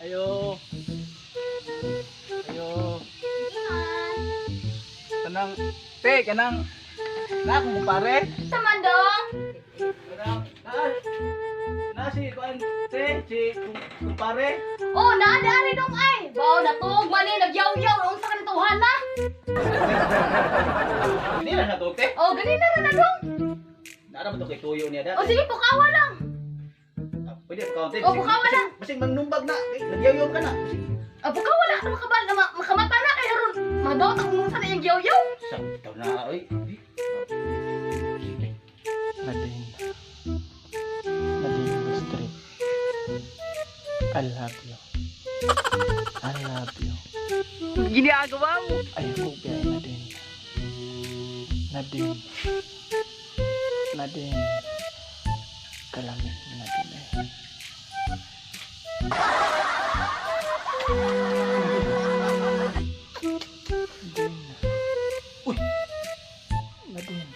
Ayo. Ayo. Tenang. Te, kanang. Na akong kumpare. Saman dong. Kanang. Na si kuan. Te, si kumpare. Oh, naadari dong ay. Bao na tug mani nagyaw-yaw unsa ka nituhan na? Hindi na nato, te. Oh, gani na rin na dong. Nara ba to kay tuyo niya da? Oh, sige pukawa lang. Pwede pa kaunti. Oh, bukawa na. Basig magnumbag na. Nagyayaw ka na. Oh, pukawa lang makabal na makamata na kay haron. Madot ang unsa na yung yaw-yaw. Sakto na, oy. Nadine. Nadine Street. I love you. I love you. Ginagawa mo. Ayoko biya Nadine. Nadine. Nadine. Kalamit mo Nadine eh. Nadine. Uy, Nadine.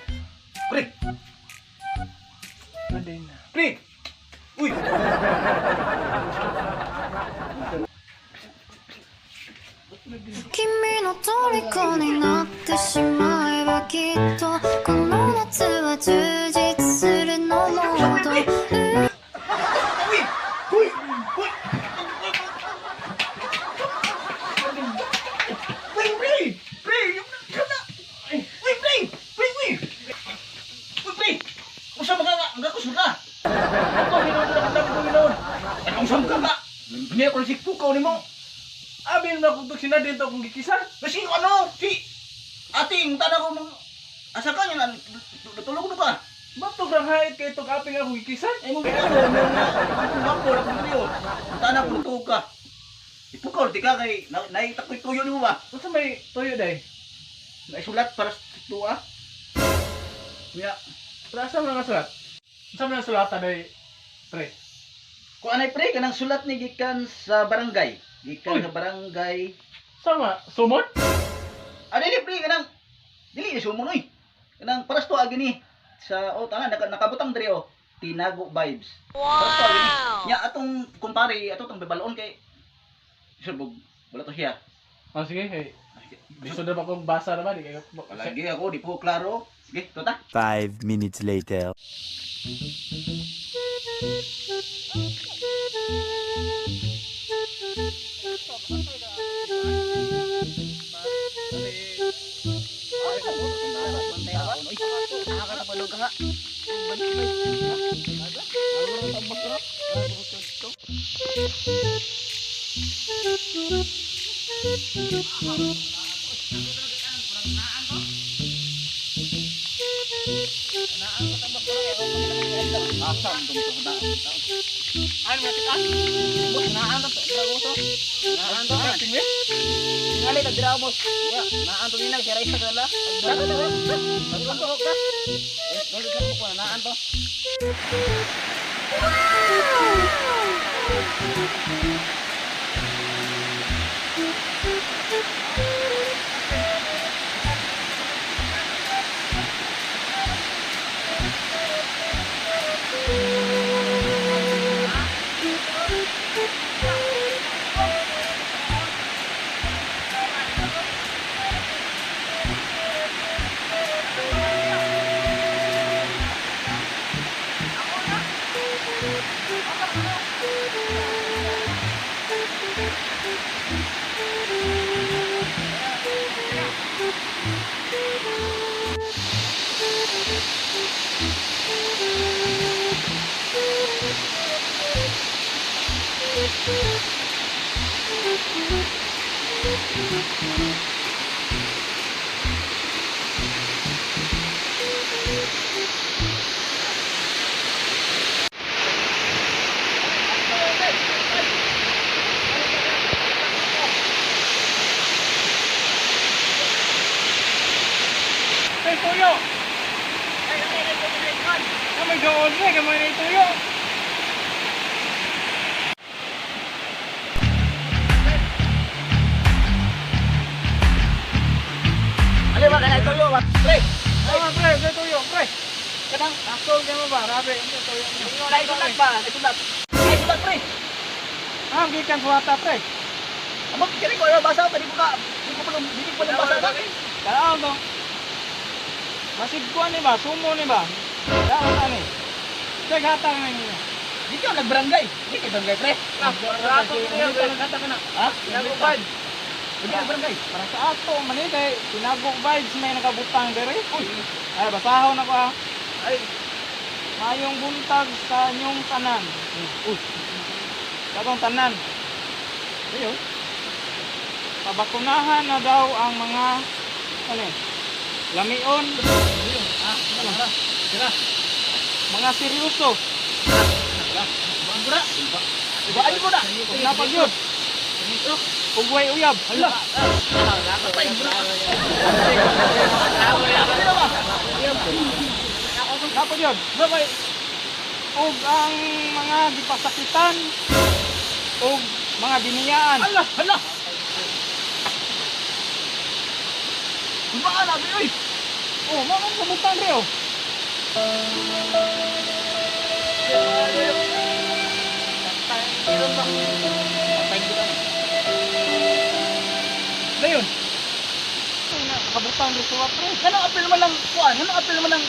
pre. Nadine. Pre. Uy. 君の虜になってしまえばきっとこの夏は充実するのもっと Uy. Uy. Uy. Pre, pre. Pre. Kana. Uy, pre. Pre, uy. Uy, pre. Usa mga kusura. Ako hinod na kita ko hinod. Anong samka ka? Biniya ko si tukaw nimo. Amin na kung sina din to kung gikisan. Kasi ano, si ating tanda ko mong asa ka niya natulog na ka. Batog ng hait kay itong aping ako gikisan. Ay mong ano, ang bako na kung niyo. Tanda ko natulog ka. Ipukaw, di ka kay naitakoy tuyo ni mo ba? Kung may tuyo day? Naisulat para sa tuwa. Kaya, para sa mga sulat? Saan mo sulatan day, pre? Kung anay pre, kanang sulat ni gikan sa barangay. Gikan sa barangay. Sama, sumon? Dili pre, kanang dili ni sumon oy. Kanang paras to agini sa tanga nakabutang diri Tinago vibes. Paras to agini. Nya atong kumpare, atong bebaloon kay surbog wala to siya. Oh, sige. Hey. Gusto na ba kong basa naman? Palagi ako di po klaro. Sige, tota. 5 minutes later. Asam dong to na. Ano mo kita? Bos naan to dragoso. Naan to tingwe. Ngali ta dramos. Ya, naan to ninag sira isa dala. Dala dala. Dala to ka. Dala ka ko naan to. Tuyo. Kami gaon mo, kamay na tuyo. Ali ba kay tuyo ba? Pre. Pre, tuyo, pre. Kadang asol niya mo ba? Rabe, tuyo. Ay sulat ba? Ay sulat. Ay sulat pre. Ah, gikan suwata pre. Amo kini ko ayo basa tadi ko ka. Hindi ko lang basa. Kaya to. Masig kuan ni ba? Sumo ni ba? Dapat ani. Check hatang na ninyo. Di ka nagbarangay. Di ka barangay pre. Rato niyo kata ka na. Ha? Nagubad. Di ka barangay. Para sa ato man ni kay tinagog vibes may nakabutang dere. Uy. Ay basahon ako ah. Ay, Mayong buntag sa inyong tanan. Uy. Katong tanan. ayun. Pabakunahan na daw ang mga ano eh, lamion, Sira. mga seryoso. Bangura. Ba ay mo na. Ug napagyud. Ug way uyab. Hala. Patay mo na. Napagyud. Sabay ug ang mga gipasakitan ug mga biniyaan. Hala, hala. Kumaan na, oy. Oh, mo man kabutang rio. Dayon. Nakabutang rio suwa pre. Kanang apil man lang kuan, kanang apil man lang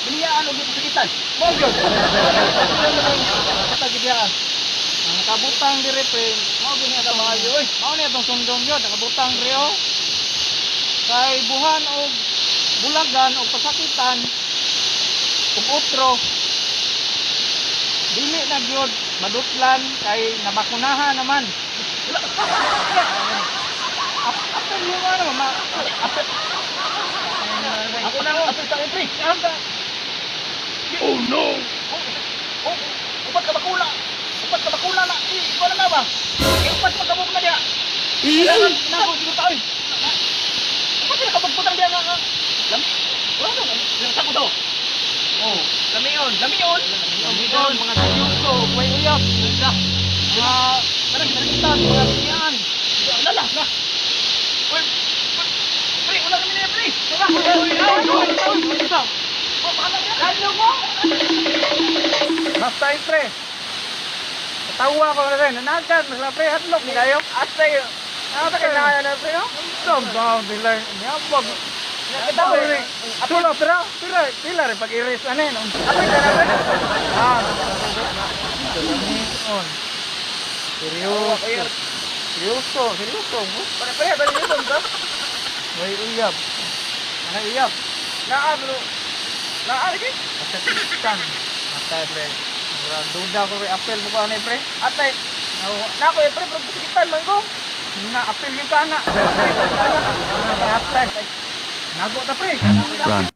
biniyaan og sakitan. Mo gyud. Katagibiyaan. Ang nakabutang dire pre. Mao gini ato maayo oy. Mao ni atong sundong gyud nakabutang rio. Kay buhan og bulagan og pasakitan ug utro dili na gyud madutlan kay nabakunahan naman. Apel mo ano ma apel. Ako na apil sa entry. Oh no. Oh, upat ka bakula. Upat ka bakula na. Ikaw na nga ba? Upat ka kabog na diya. Nako dito tayo. Upat ka kabagputang diya nga. Wala na. Sako to. Oh, lamion. Lamion mga seryoso way uyab. Mga pasakitan mga biniyaan. Lala na. Uy. Pre, wala kami na pre. Basta pre. Tawa ko na rin. Nanagan. Mas pre. Hatlok. Hindi kayo. Asa yun. Asa kayo na pre. Stop down. Dilar. Niyabag. Katawa rin. Tulo. Pila rin. Pag-iris. Ano yun? Apay ka na pre. Seryoso. Pare-pare. Bali yun ba? May uyab. May uyab. Naablo. Naablo. Pasakitan. Atay pre. Murang duda ko kay apel mo ko ano pre. Atay. Nako pre pero pasakitan man ko. Na apel yung kana. Atay. Nago ta pre. Run.